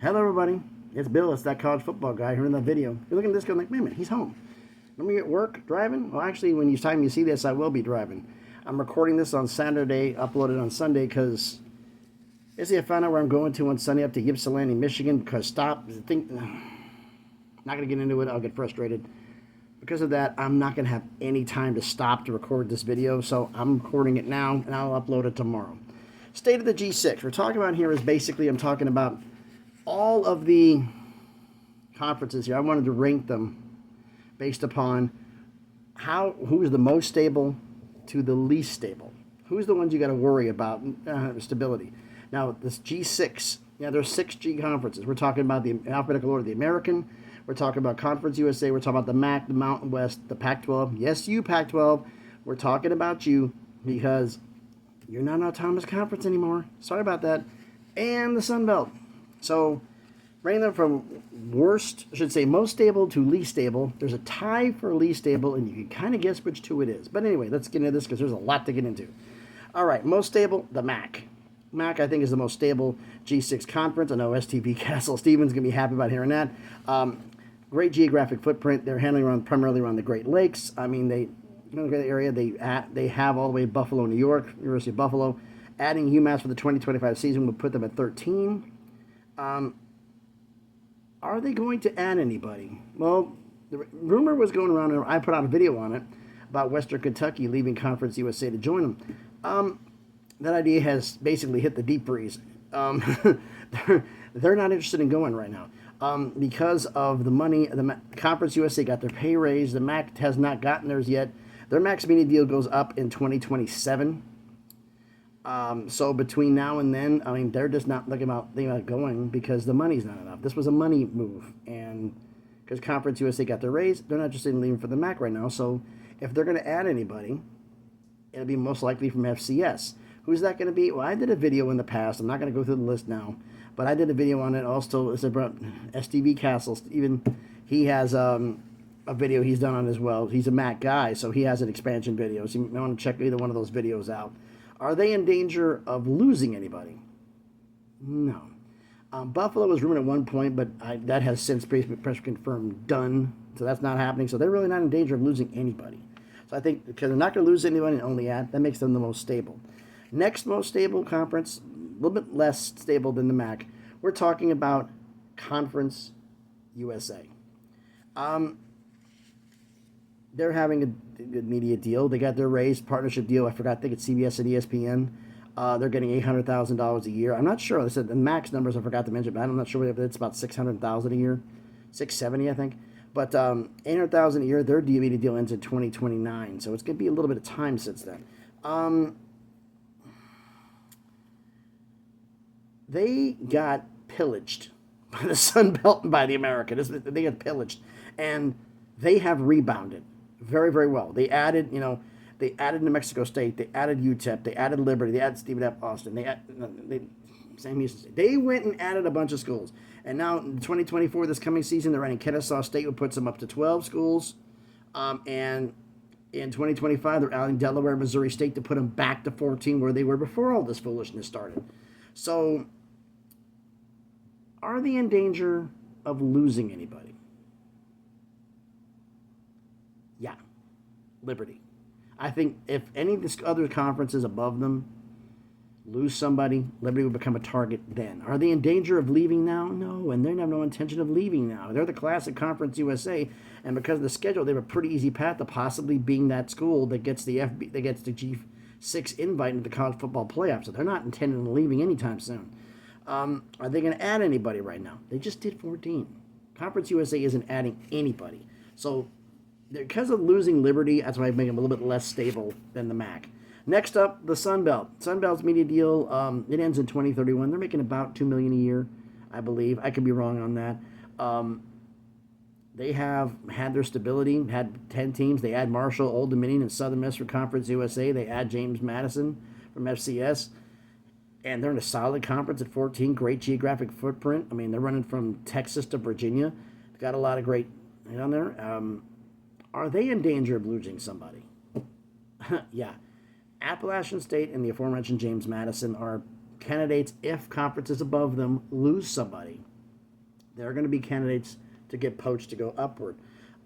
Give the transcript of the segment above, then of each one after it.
Hello, everybody. It's Bill. It's that college football guy here in that video. You're looking at this going like, wait a minute, he's home. Let me at work driving? Well, actually, when time you see this, I will be driving. I'm recording this on Saturday, uploaded on Sunday, because basically I found out where I'm going to on Sunday up to Ypsilanti, Michigan, because not going to get into it. I'll get frustrated. Because of that, I'm not going to have any time to stop to record this video, so I'm recording it now, and I'll upload it tomorrow. State of the G6. We're talking about here is basically, I'm talking about all of the conferences here. I wanted to rank them based upon who's the most stable to the least stable. Who's the ones you got to worry about stability? Now, this G6, there's 6 G conferences. We're talking about the alphabetical order, the American. We're talking about Conference USA. We're talking about the MAC, the Mountain West, the Pac-12. Yes, you Pac-12. We're talking about you because you're not an autonomous conference anymore. Sorry about that. And the Sun Belt. So, ranking them from most stable to least stable. There's a tie for least stable, and you can kind of guess which two it is. But anyway, let's get into this because there's a lot to get into. All right, most stable, the MAC. MAC, I think, is the most stable G6 conference. I know STV Castle Stevens going to be happy about hearing that. Great geographic footprint. They're handling primarily around the Great Lakes. I mean, the area. They have all the way Buffalo, New York, University of Buffalo. Adding UMass for the 2025 season would put them at 13. Are they going to add anybody? Well, the rumor was going around, and I put out a video on it, about Western Kentucky leaving Conference USA to join them. That idea has basically hit the deep freeze. They're not interested in going right now. Because of the money, the Conference USA got their pay raise. The MAC has not gotten theirs yet. Their max media deal goes up in 2027. So between now and then, I mean, they're just not thinking about going because the money's not enough. This was a money move, and because Conference USA got their raise, they're not interested in leaving for the MAC right now. So if they're going to add anybody, it'll be most likely from FCS. Who's that going to be? Well, I did a video in the past. I'm not going to go through the list now, but I did a video on it. Also, it's about STV Castle. Even he has a video he's done on as well. He's a MAC guy, so he has an expansion video. So you might want to check either one of those videos out. Are they in danger of losing anybody? No. Buffalo was rumored at one point, but that has since been confirmed done. So that's not happening. So they're really not in danger of losing anybody. So I think because they're not going to lose anybody and only add, that makes them the most stable. Next most stable conference, a little bit less stable than the MAC. We're talking about Conference USA. They're having a good media deal. They got their raised partnership deal. I forgot. I think it's CBS and ESPN. They're getting $800,000 a year. I'm not sure. They said the max numbers I forgot to mention, but I'm not sure whether it's about $600,000 a year, $670, I think. But $800,000 a year. Their media deal ends in 2029, so it's going to be a little bit of time since then. They got pillaged by the Sun Belt and by the American. They got pillaged, and they have rebounded very, very well. They added, they added New Mexico State, they added UTEP, they added Liberty, they added Stephen F. Austin, they went and added a bunch of schools. And now in 2024, this coming season, they're running Kennesaw State, which puts them up to 12 schools. And in 2025, they're adding Delaware, Missouri State to put them back to 14 where they were before all this foolishness started. So, are they in danger of losing anybody? Yeah, Liberty. I think if any of the other conferences above them lose somebody, Liberty will become a target then. Are they in danger of leaving now? No, and they have no intention of leaving now. They're the classic Conference USA, and because of the schedule, they have a pretty easy path to possibly being that school that gets the G6 invite into the college football playoff. So they're not intending on leaving anytime soon. Are they going to add anybody right now? They just did 14. Conference USA isn't adding anybody. So because of losing Liberty, that's why I make them a little bit less stable than the MAC. Next up, the Sun Belt. Sun Belt's media deal, it ends in 2031. They're making about $2 million a year, I believe. I could be wrong on that. They have had their stability, had 10 teams. They add Marshall, Old Dominion, and Southern Miss for Conference USA. They add James Madison from FCS. And they're in a solid conference at 14. Great geographic footprint. I mean, they're running from Texas to Virginia. They've got a lot of great on there. Are they in danger of losing somebody? Yeah. Appalachian State and the aforementioned James Madison are candidates if conferences above them lose somebody. They're going to be candidates to get poached to go upward.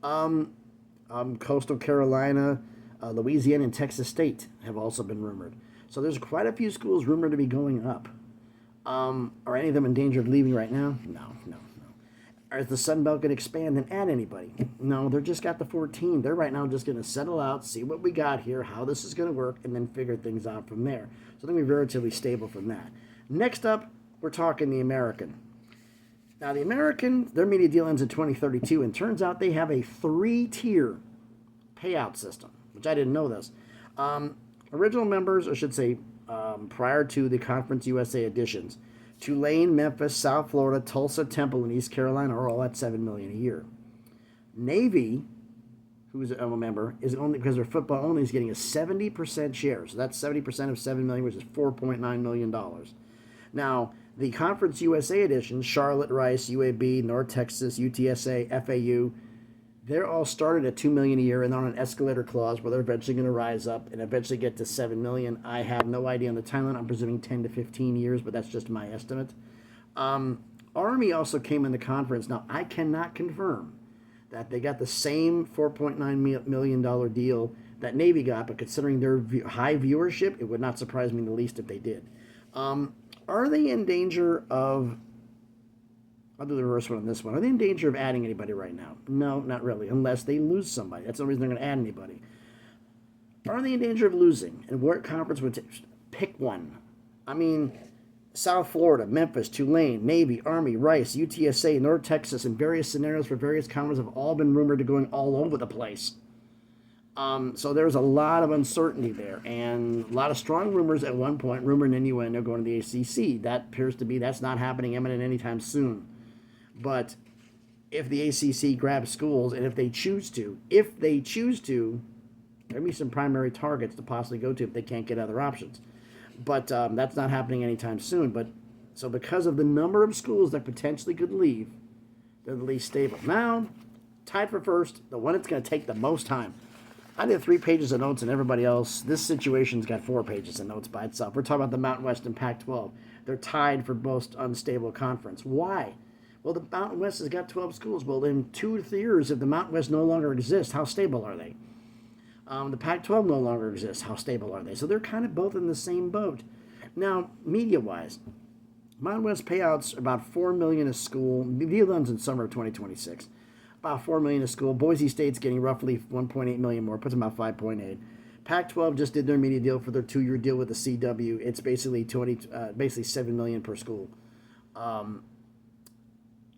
Coastal Carolina, Louisiana, and Texas State have also been rumored. So there's quite a few schools rumored to be going up. Are any of them in danger of leaving right now? No. Is the Sun Belt going to expand and add anybody? No, they're just got the 14. They're right now just going to settle out, see what we got here, how this is going to work, and then figure things out from there. So they're going to be relatively stable from that. Next up, we're talking the American. Now, the American, their media deal ends in 2032, and turns out they have a 3-tier payout system, which I didn't know this. Original members, I should say, prior to the Conference USA additions, Tulane, Memphis, South Florida, Tulsa, Temple, and East Carolina are all at $7 million a year. Navy, who's a member, is only because they're football only, is getting a 70% share. So that's 70% of $7 million, which is $4.9 million. Now, the Conference USA editions, Charlotte, Rice, UAB, North Texas, UTSA, FAU, they're all started at $2 million a year and they're on an escalator clause where they're eventually going to rise up and eventually get to $7 million. I have no idea on the timeline. I'm presuming 10 to 15 years, but that's just my estimate. Army also came in the conference. Now, I cannot confirm that they got the same $4.9 million deal that Navy got, but considering their high viewership, it would not surprise me in the least if they did. Are they in danger of... I'll do the reverse one on this one. Are they in danger of adding anybody right now? No, not really, unless they lose somebody. That's the reason they're going to add anybody. Are they in danger of losing? And what conference would pick one? I mean, South Florida, Memphis, Tulane, Navy, Army, Rice, UTSA, North Texas, and various scenarios for various conferences have all been rumored to going all over the place. So there's a lot of uncertainty there, and a lot of strong rumors at one point, rumor and innuendo going to the ACC. That appears to be, that's not happening imminent anytime soon. But if the ACC grabs schools, and if they choose to, there'll be some primary targets to possibly go to if they can't get other options. But that's not happening anytime soon. But so because of the number of schools that potentially could leave, they're the least stable. Now, tied for first, the one that's going to take the most time. I did 3 pages of notes, and everybody else, this situation's got 4 pages of notes by itself. We're talking about the Mountain West and Pac-12. They're tied for most unstable conference. Why? Well, the Mountain West has got 12 schools. Well, in 2 to 3 years, if the Mountain West no longer exists, how stable are they? The Pac-12 no longer exists. How stable are they? So they're kind of both in the same boat. Now, media-wise, Mountain West payouts about $4 million a school. The deal ends in summer of 2026. About $4 million a school. Boise State's getting roughly $1.8 million more. Puts them about 5.8. Pac-12 just did their media deal for their 2-year deal with the CW. It's basically $7 million per school.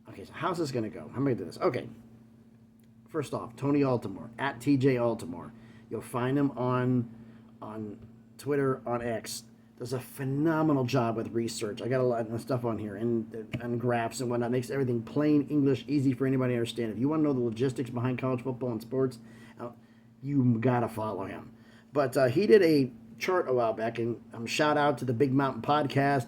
Okay, so how's this going to go? How am I going to do this? Okay. First off, Tony Altimore, at TJ Altimore. You'll find him on Twitter, on X. Does a phenomenal job with research. I got a lot of stuff on here and graphs and whatnot. Makes everything plain English, easy for anybody to understand. If you want to know the logistics behind college football and sports, you got to follow him. But he did a chart a while back, and shout out to the Big Mountain Podcast,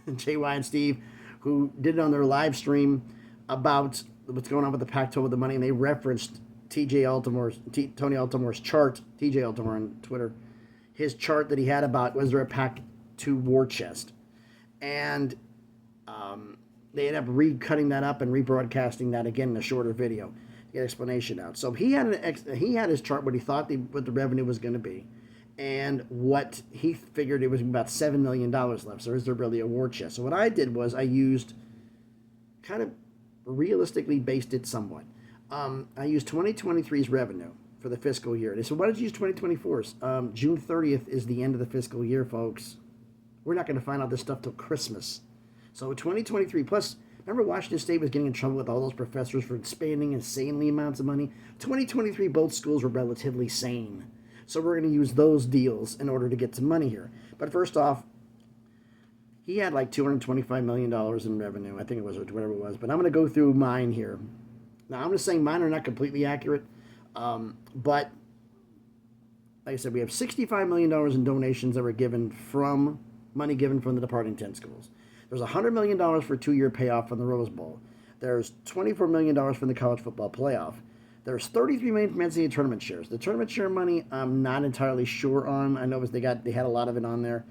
JY and Steve, who did it on their live stream about what's going on with the Pac-12 with the money, and they referenced Tony Altimore's chart, TJ Altimore on Twitter, his chart that he had about was there a Pac-2 war chest, and they ended up recutting that up and rebroadcasting that again in a shorter video to get explanation out. So he had his chart, what he thought what the revenue was going to be, and what he figured it was about $7 million left. So is there really a war chest? So what I did was I used, kind of realistically based it somewhat. I used 2023's revenue for the fiscal year. They said, why did you use 2024's? June 30th is the end of the fiscal year, folks. We're not going to find out this stuff till Christmas. So 2023, plus, remember Washington State was getting in trouble with all those professors for spending insanely amounts of money? 2023, both schools were relatively sane. So we're going to use those deals in order to get some money here. But first off, he had like $225 million in revenue. I think it was, or whatever it was. But I'm going to go through mine here. Now, I'm just saying mine are not completely accurate. But, like I said, we have $65 million in donations that were given from, money given from the Departing 10 schools. There's $100 million for a 2-year payoff from the Rose Bowl. There's $24 million from the college football playoff. There's $33 million from NCAA tournament shares. The tournament share money, I'm not entirely sure on. I know they had a lot of it on there.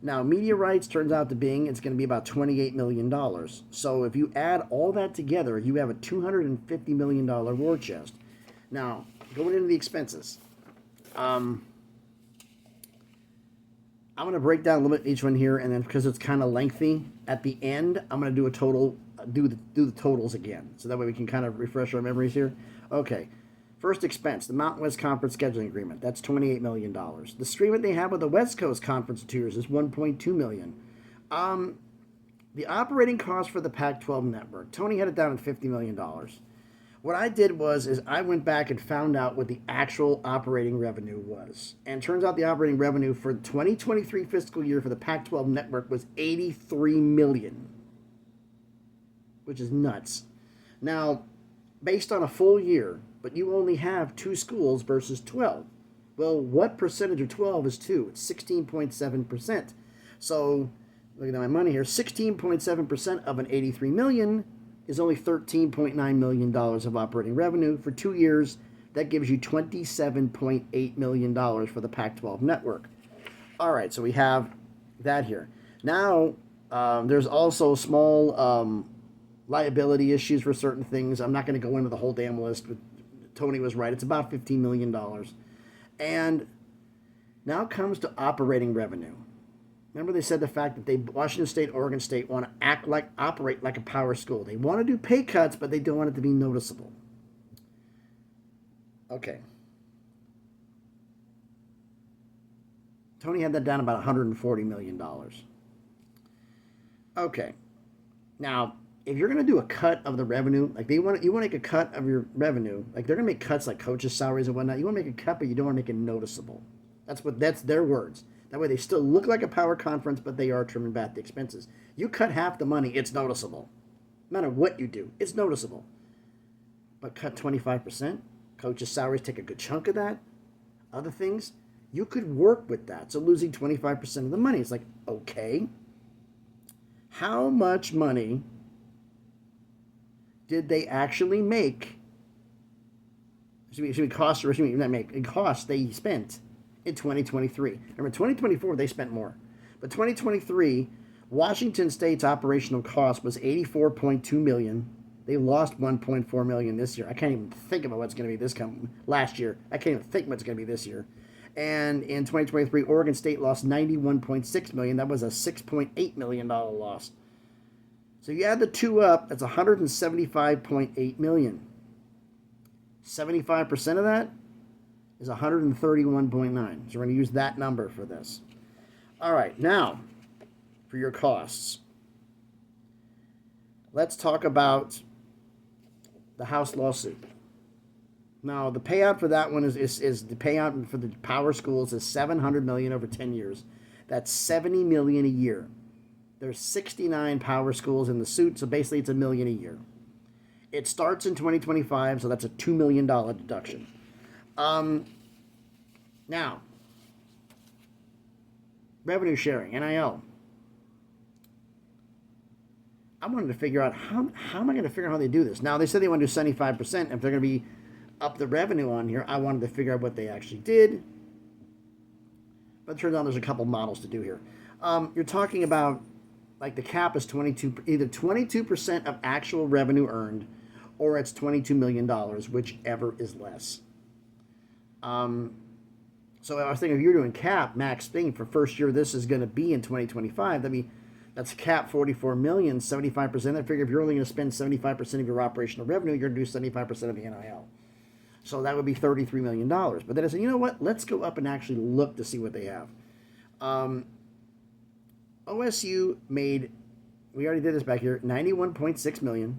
Now, media rights turns out to being it's going to be about $28 million. So if you add all that together, you have a $250 million war chest. Now, going into the expenses. I'm going to break down a little bit each one here, and then because it's kind of lengthy, at the end, I'm going to do a total, do the totals again. So that way we can kind of refresh our memories here. Okay. First expense, the Mountain West Conference scheduling agreement. That's $28 million. The agreement they have with the West Coast Conference Tours is $1.2 million. The operating cost for the Pac-12 network, Tony had it down at $50 million. What I did is I went back and found out what the actual operating revenue was. And it turns out the operating revenue for the 2023 fiscal year for the Pac-12 network was $83 million, which is nuts. Now, based on a full year, but you only have 2 schools versus 12. Well, what percentage of 12 is 2? It's 16.7%. So, looking at my money here, 16.7% of an $83 million is only $13.9 million of operating revenue. For 2 years, that gives you $27.8 million for the Pac-12 network. All right, so we have that here. Now, there's also small liability issues for certain things. I'm not going to go into the whole damn list, but Tony was right. It's about $15 million. And now comes to operating revenue. Remember they said the fact that Washington State, Oregon State want to operate like a power school. They want to do pay cuts, but they don't want it to be noticeable. Okay. Tony had that down about $140 million. Okay. Now, if you're going to do a cut of the revenue, like you want to make a cut of your revenue, like they're going to make cuts like coaches' salaries and whatnot. You want to make a cut, but you don't want to make it noticeable. That's their words. That way they still look like a power conference, but they are trimming back the expenses. You cut half the money, it's noticeable. No matter what you do, it's noticeable. But cut 25%, coaches' salaries take a good chunk of that. Other things, you could work with that. So losing 25% of the money, it's like, okay, how much money did they actually make? Cost they spent in 2023. Remember, 2024 they spent more, but 2023 Washington State's operational cost was $84.2 million. They lost $1.4 million this year. I can't even think about what's going to be last year. I can't even think what's going to be this year. And in 2023, Oregon State lost $91.6 million. That was a $6.8 million loss. So you add the two up, that's $175.8 million. 75% of that is $131.9. So we're going to use that number for this. All right, now for your costs. Let's talk about the House lawsuit. Now, the payout for that one is the payout for the power schools is $700 million over 10 years. That's $70 million a year. There's 69 power schools in the suit, so basically it's $1 million a year. It starts in 2025, so that's a $2 million deduction. Now, revenue sharing, NIL. I wanted to figure out how am I going to figure out how they do this. Now, they said they want to do 75%. If they're going to be up the revenue on here, I wanted to figure out what they actually did. But it turns out there's a couple models to do here. You're talking about, like, the cap is either 22% of actual revenue earned, or it's $22 million, whichever is less. So I was thinking, if you're doing cap, max thing for first year, this is going to be in 2025. That's cap $44 million, 75%. I figure if you're only going to spend 75% of your operational revenue, you're going to do 75% of the NIL. So that would be $33 million. But then I said, you know what? Let's go up and actually look to see what they have. OSU made, we already did this back here, $91.6 million.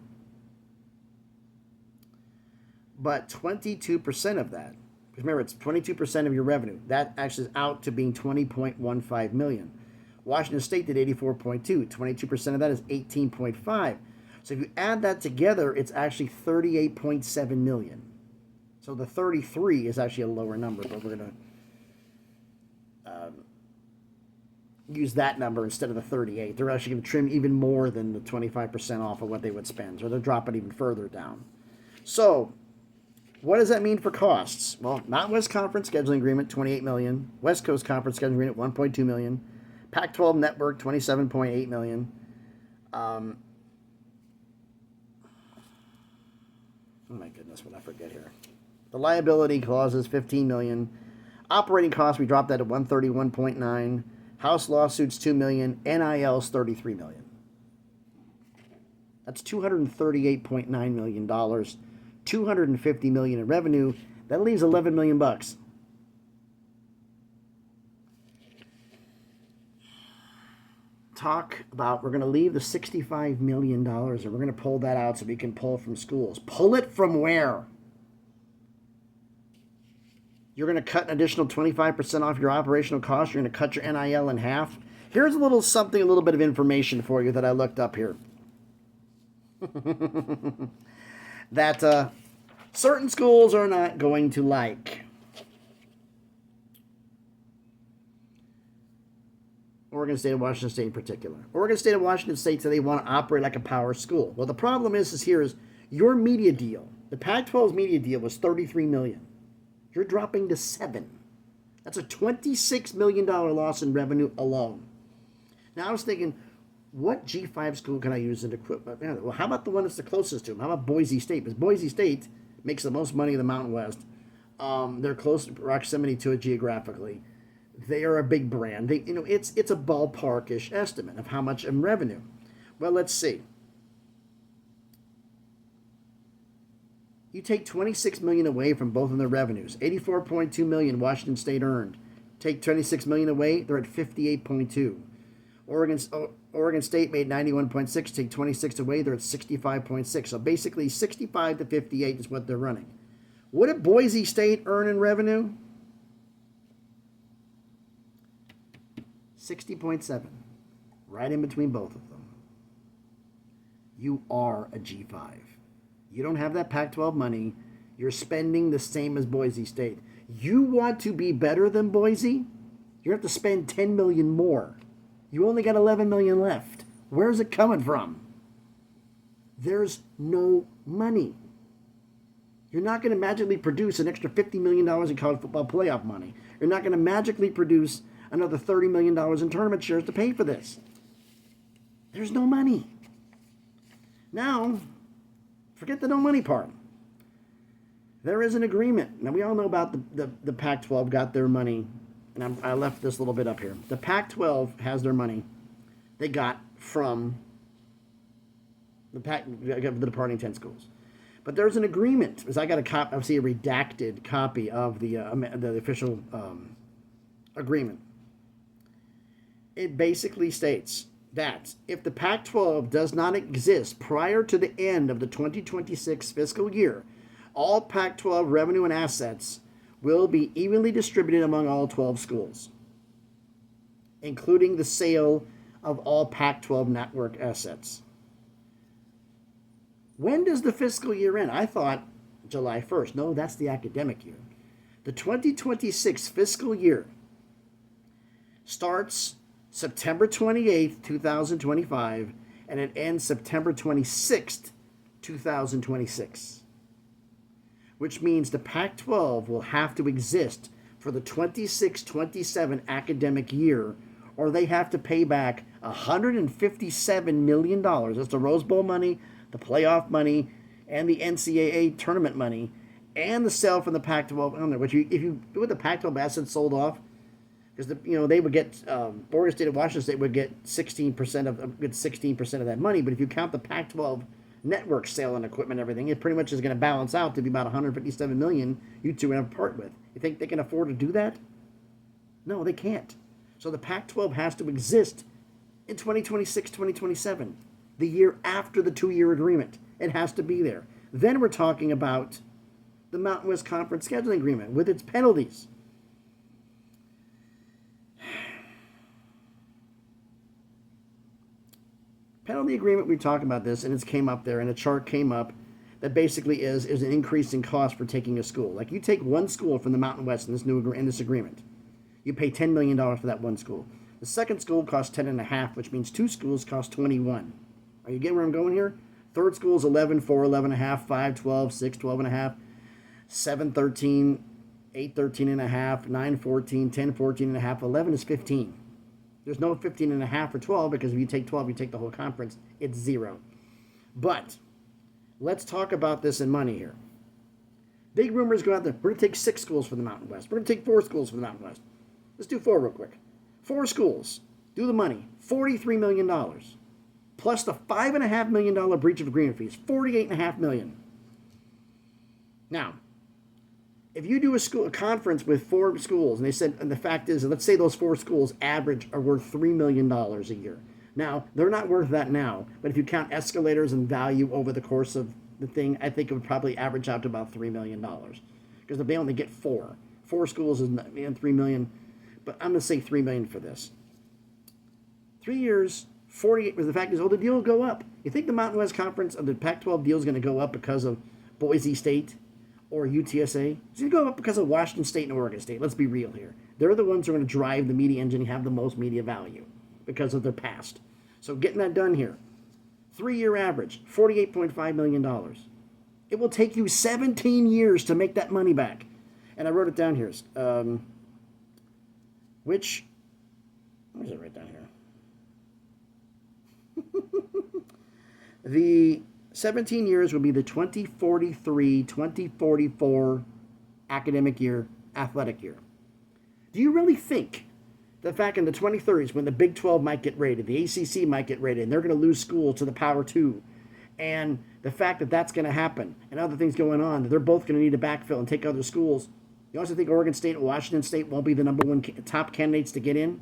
But 22% of that, because remember, it's 22% of your revenue. That actually is out to being $20.15 million. Washington State did 84.2. 22% of that is 18.5. So if you add that together, it's actually 38.7 million. So the 33 is actually a lower number, but we're going to use that number instead of the 38. They're actually going to trim even more than the 25% off of what they would spend. So they're dropping even further down. So what does that mean for costs? Well, Mountain West Conference scheduling agreement, $28 million. West Coast Conference scheduling agreement, $1.2 million. Pac-12 network, $27.8 million. Oh my goodness, what I forget here. The liability clauses, $15 million. Operating costs, we dropped that at $131.9 million. House lawsuits, $2 million. NILs, $33 million. That's $238.9 million. $250 million in revenue. That leaves $11 million bucks. Talk about, we're going to leave the $65 million and we're going to pull that out so we can pull from schools. Pull it from where? You're going to cut an additional 25% off your operational costs. You're going to cut your NIL in half. Here's a little bit of information for you that I looked up here. That certain schools are not going to like. Oregon State and Washington State in particular. Oregon State and Washington State say they want to operate like a power school. Well, the problem is your media deal. The Pac-12's media deal was $33 million. You're dropping to $7 million. That's a $26 million loss in revenue alone. Now, I was thinking, what G5 school can I use in equipment? Well, how about the one that's the closest to them? How about Boise State? Because Boise State makes the most money in the Mountain West. They're close to proximity to it geographically. They are a big brand. It's a ballparkish estimate of how much in revenue. Well, let's see. You take $26 million away from both of their revenues. $84.2 million Washington State earned. Take $26 million away, they're at $58.2. Oregon State made $91.6. Take 26 away, they're at $65.6. So basically, 65 to 58 is what they're running. What did Boise State earn in revenue? 60.7. Right in between both of them. You are a G5. You don't have that Pac-12 money. You're spending the same as Boise State. You want to be better than Boise? You have to spend $10 million more. You only got $11 million left. Where's it coming from? There's no money. You're not going to magically produce an extra $50 million in college football playoff money. You're not going to magically produce another $30 million in tournament shares to pay for this. There's no money. Now, forget the no money part. There is an agreement. Now, we all know about the Pac-12 got their money, and I left this little bit up here. The Pac-12 has their money they got from the departing 10 schools. But there's an agreement, because I got a redacted copy of the official agreement. It basically states that if the Pac-12 does not exist prior to the end of the 2026 fiscal year, all Pac-12 revenue and assets will be evenly distributed among all 12 schools, including the sale of all Pac-12 network assets. When does the fiscal year end? I thought July 1st. No, that's the academic year. The 2026 fiscal year starts September 28th, 2025, and it ends September 26th, 2026. Which means the Pac-12 will have to exist for the 26-27 academic year, or they have to pay back $157 million. That's the Rose Bowl money, the playoff money, and the NCAA tournament money, and the sale from the Pac-12 on there. Which if you do the Pac-12 assets sold off, because they would get Oregon State and Washington State would get 16% of that money. But if you count the Pac-12 network sale and equipment and everything, it pretty much is going to balance out to be about $157 million you two are going to part with. You think they can afford to do that? No, they can't. So the Pac-12 has to exist in 2026, 2027, the year after the 2-year agreement. It has to be there. Then we're talking about the Mountain West Conference scheduling agreement with its penalties. Penalty agreement, we talked about this, and it came up there, and a chart came up that basically is an increase in cost for taking a school. Like, you take one school from the Mountain West in this agreement. You pay $10 million for that one school. The second school costs $10.5 million, which means 2 schools cost $21 million. Are you getting where I'm going here? Third school is 11, 4, 11.5 million, 5, 12, 6, 12.5 million, 7, 13, 8, 13.5 million, 9, 14, 10, 14.5 million, 11 is 15 million. There's no 15.5 or 12 because if you take 12, you take the whole conference, it's 0. But let's talk about this in money here. Big rumors go out there. We're going to take 6 schools for the Mountain West. We're going to take 4 schools for the Mountain West. Let's do 4 real quick. 4 schools. Do the money. $43 million. Plus the $5.5 million breach of agreement fees. $48.5 million. Now, if you do a conference with 4 schools, and they said, and the fact is, let's say those 4 schools average are worth $3 million a year. Now, they're not worth that now, but if you count escalators and value over the course of the thing, I think it would probably average out to about $3 million. Because if they only get 4 schools is $3 million, but I'm going to say $3 million for this. 3 years, 48, but the fact is, the deal will go up. You think the Mountain West Conference of the Pac-12 deal is going to go up because of Boise State or UTSA? It's going to go up because of Washington State and Oregon State. Let's be real here. They're the ones who are going to drive the media engine and have the most media value because of their past. So getting that done here. 3-year average, $48.5 million. It will take you 17 years to make that money back. And I wrote it down here. Where is it right down here? The 17 years will be the 2043-2044 academic year, athletic year. Do you really think the fact in the 2030s when the Big 12 might get raided, the ACC might get raided, and they're going to lose school to the Power 2, and the fact that that's going to happen, and other things going on, that they're both going to need to backfill and take other schools, you also think Oregon State and Washington State won't be the number 1 top candidates to get in?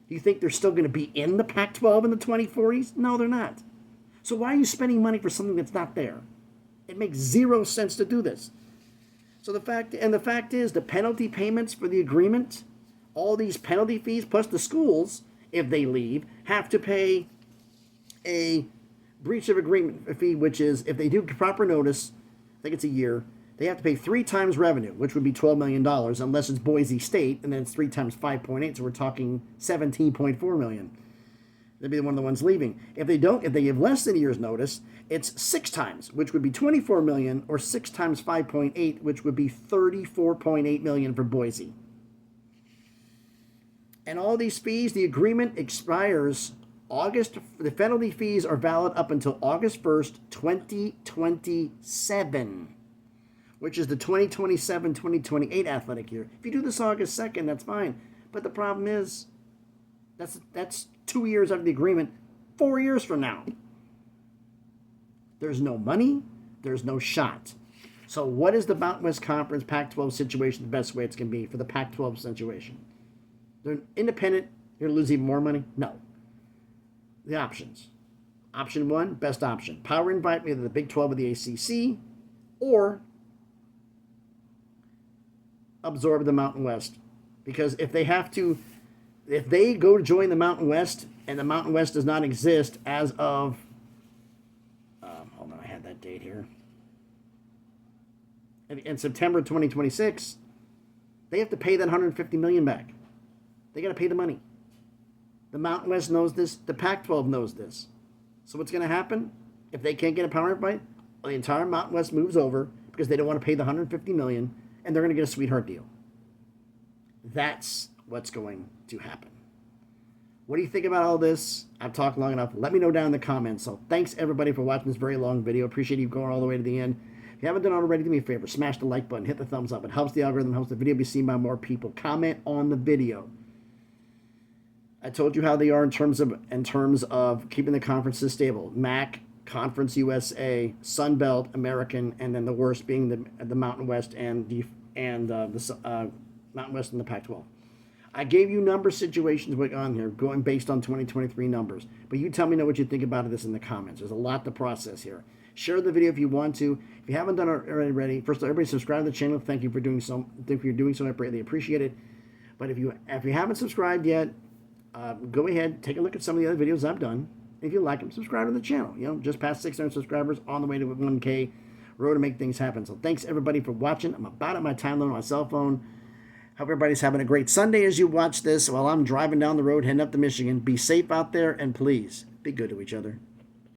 Do you think they're still going to be in the Pac-12 in the 2040s? No, they're not. So why are you spending money for something that's not there? It makes 0 sense to do this. So the fact is, the penalty payments for the agreement, all these penalty fees, plus the schools, if they leave, have to pay a breach of agreement fee, which is, if they do proper notice, I think it's a year, they have to pay 3 times revenue, which would be $12 million, unless it's Boise State, and then it's 3 times 5.8, so we're talking $17.4 million. They'd be one of the ones leaving. If they give less than a year's notice, it's 6 times, which would be $24 million, or 6 times 5.8, which would be $34.8 million for Boise. And all these fees, the agreement expires the penalty fees are valid up until August 1st, 2027, which is the 2027-2028 athletic year. If you do this August 2nd, that's fine. But the problem is, that's 2 years after the agreement, 4 years from now. There's no money, there's no shot. So what is the Mountain West Conference Pac-12 situation the best way it's going to be for the Pac-12 situation? They're independent, you're going to lose even more money? No. The options. Option 1, best option. Power invite either the Big 12 or the ACC, or absorb the Mountain West. Because if they go to join the Mountain West, and the Mountain West does not exist as of, hold on, I had that date here. In September 2026, they have to pay that $150 million back. They got to pay the money. The Mountain West knows this. The Pac-12 knows this. So what's going to happen? If they can't get a power invite, the entire Mountain West moves over because they don't want to pay the $150 million, and they're going to get a sweetheart deal. That's what's going to happen. What do you think about all this? I've talked long enough. Let me know down in the comments. So thanks, everybody, for watching this very long video. Appreciate you going all the way to the end. If you haven't done it already, do me a favor. Smash the like button. Hit the thumbs up. It helps the algorithm. Helps the video be seen by more people. Comment on the video. I told you how they are in terms of keeping the conferences stable. MAC, Conference USA, Sun Belt, American, and then the worst being the Mountain West and the Mountain West and the Pac-12. I gave you number situations on here, going based on 2023 numbers. But you tell me what you think about this in the comments. There's a lot to process here. Share the video if you want to. If you haven't done it already, first of all, everybody subscribe to the channel. Thank you for doing so. Thank you for doing so. I greatly appreciate it. But if you haven't subscribed yet, go ahead, take a look at some of the other videos I've done. If you like them, subscribe to the channel. Just past 600 subscribers, on the way to 1K, road to make things happen. So thanks everybody for watching. I'm about at my time limit on my cell phone. Hope everybody's having a great Sunday as you watch this while I'm driving down the road heading up to Michigan. Be safe out there, and please be good to each other.